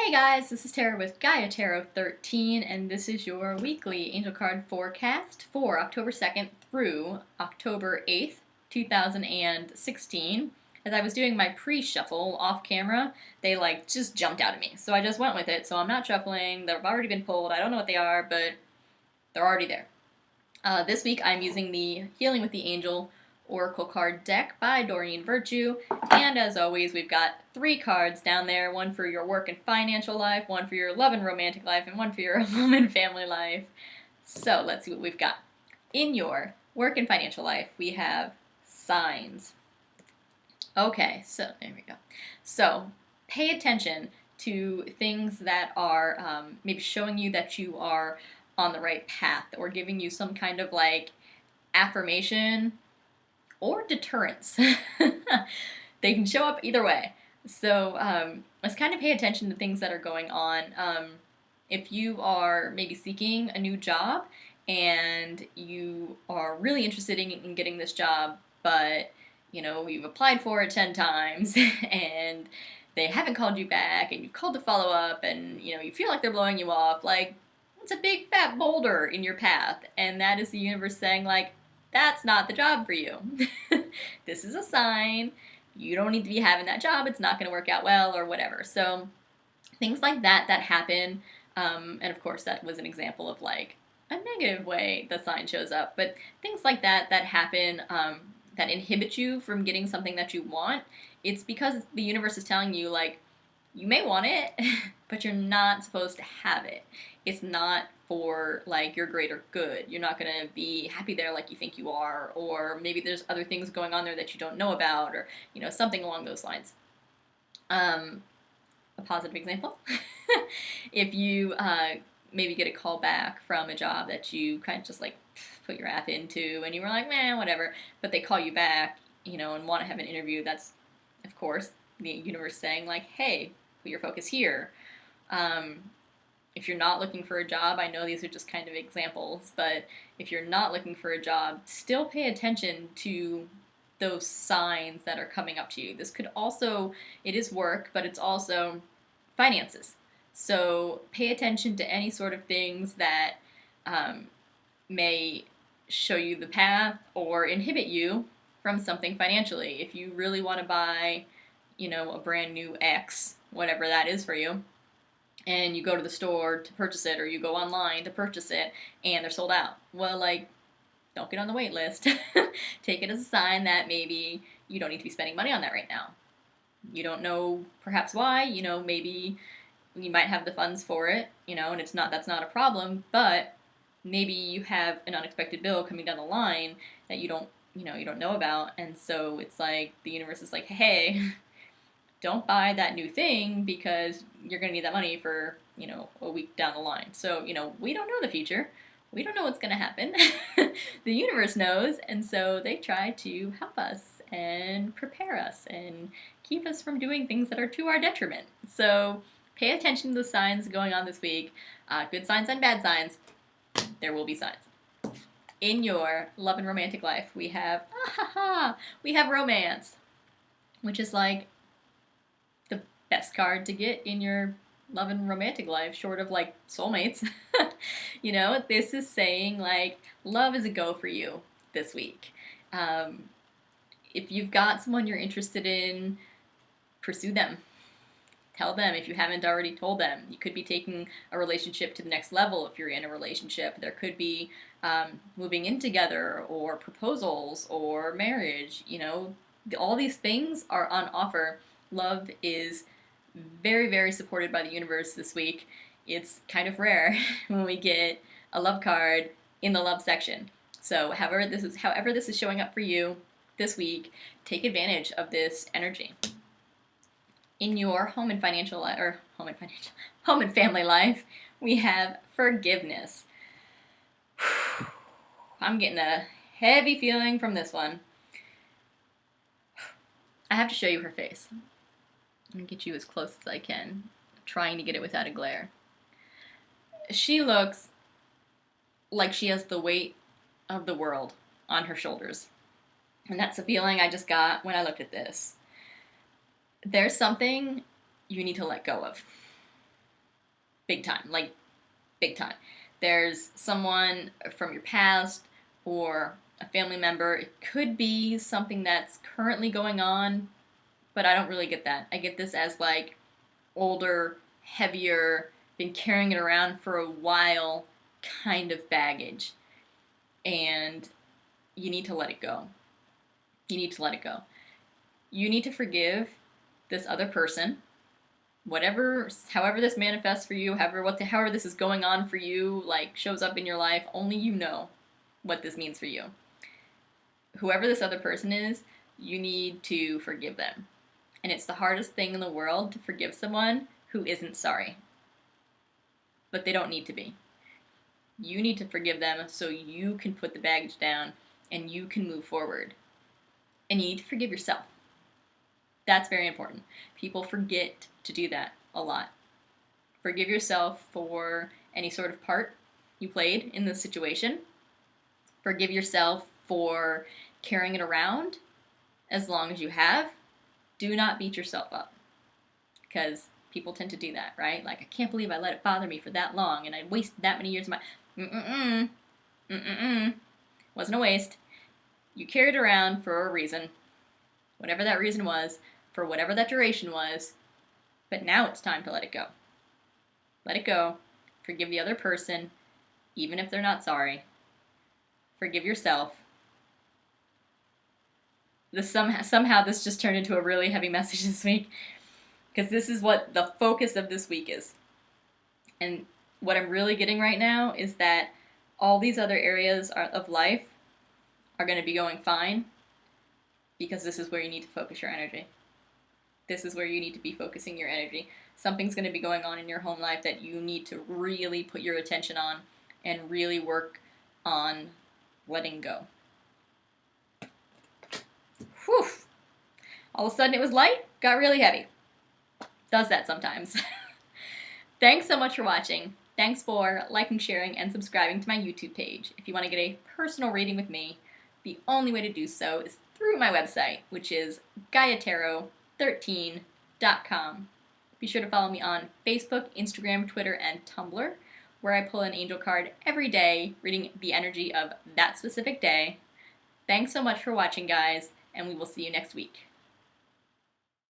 Hey guys, this is Tara with Gaia Tarot 13, and this is your weekly angel card forecast for October 2nd through October 8th, 2016. As I was doing my pre-shuffle off camera, they just jumped out at me. So I just went with it. So I'm not shuffling. They've already been pulled. I don't know what they are, but they're already there. This week I'm using the Healing with the Angel Oracle card deck by Doreen Virtue, and as always we've got 3 cards down there, one for your work and financial life, one for your love and romantic life, and one for your home and family life. So let's see what we've got. In your work and financial life, we have signs. Okay, so there we go. So pay attention to things that are maybe showing you that you are on the right path or giving you some kind of affirmation or deterrence. They can show up either way. So let's kind of pay attention to things that are going on. If you are maybe seeking a new job and you are really interested in getting this job, but you've applied for it 10 times and they haven't called you back, and you've called to follow up, and you feel like they're blowing you off, it's a big fat boulder in your path, and that is the universe saying that's not the job for you. This is a sign. You don't need to be having that job. It's not going to work out well or whatever. So things like that happen. And of course that was an example of a negative way the sign shows up. But things like that happen that inhibit you from getting something that you want. It's because the universe is telling you you may want it, but you're not supposed to have it. It's not for your greater good. You're not going to be happy there like you think you are, or maybe there's other things going on there that you don't know about, or something along those lines. A positive example, if you maybe get a call back from a job that you kind of just put your app into, and you were like, man, whatever, but they call you back, and want to have an interview. That's, of course, the universe saying hey, put your focus here. If you're not looking for a job, I know these are just kind of examples, but if you're not looking for a job, still pay attention to those signs that are coming up to you. This could also, it is work, but it's also finances. So pay attention to any sort of things that may show you the path or inhibit you from something financially. If you really want to buy, a brand new X, whatever that is for you, and you go to the store to purchase it, or you go online to purchase it, and they're sold out. Well, don't get on the wait list. Take it as a sign that maybe you don't need to be spending money on that right now. You don't know perhaps why, maybe you might have the funds for it, and that's not a problem, but maybe you have an unexpected bill coming down the line that you don't know about, and so it's the universe is hey, don't buy that new thing because you're going to need that money for, a week down the line. So, we don't know the future. We don't know what's going to happen. The universe knows, and so they try to help us and prepare us and keep us from doing things that are to our detriment. So pay attention to the signs going on this week. Good signs and bad signs. There will be signs. In your love and romantic life, we have, we have romance, which is the best card to get in your love and romantic life, short of soulmates. This is saying love is a go for you this week. If you've got someone you're interested in, pursue them. Tell them if you haven't already told them. You could be taking a relationship to the next level if you're in a relationship. There could be moving in together, or proposals, or marriage. All these things are on offer. Love is very, very supported by the universe this week. It's kind of rare when we get a love card in the love section. So however this is showing up for you this week, take advantage of this energy. In your home and family life, we have forgiveness. I'm getting a heavy feeling from this one. I have to show you her face. I'm going to get you as close as I can, trying to get it without a glare. She looks like she has the weight of the world on her shoulders. And that's the feeling I just got when I looked at this. There's something you need to let go of. big time, like big time. There's someone from your past or a family member. It could be something that's currently going on, but I don't really get that. I get this as like older, heavier, been carrying it around for a while kind of baggage. And you need to let it go. You need to let it go. You need to forgive this other person, however this manifests for you, however this is going on for you, like shows up in your life, only you know what this means for you. Whoever this other person is, you need to forgive them. And it's the hardest thing in the world to forgive someone who isn't sorry. But they don't need to be. You need to forgive them so you can put the baggage down and you can move forward. And you need to forgive yourself. That's very important. People forget to do that a lot. Forgive yourself for any sort of part you played in this situation. Forgive yourself for carrying it around as long as you have. Do not beat yourself up, because people tend to do that, right? Like, I can't believe I let it bother me for that long and I wasted that many years of my... Wasn't a waste. You carried it around for a reason, whatever that reason was, for whatever that duration was, but now it's time to let it go. Let it go. Forgive the other person, even if they're not sorry. Forgive yourself. Somehow this just turned into a really heavy message this week, because this is what the focus of this week is. And what I'm really getting right now is that all these other areas of life are going to be going fine, because this is where you need to focus your energy. This is where you need to be focusing your energy. Something's going to be going on in your home life that you need to really put your attention on and really work on letting go. Whew. All of a sudden it was light, got really heavy. Does that sometimes. Thanks so much for watching. Thanks for liking, sharing, and subscribing to my YouTube page. If you want to get a personal reading with me, the only way to do so is through my website, which is GaiaTarot13.com. Be sure to follow me on Facebook, Instagram, Twitter, and Tumblr, where I pull an angel card every day, reading the energy of that specific day. Thanks so much for watching, guys, and we will see you next week.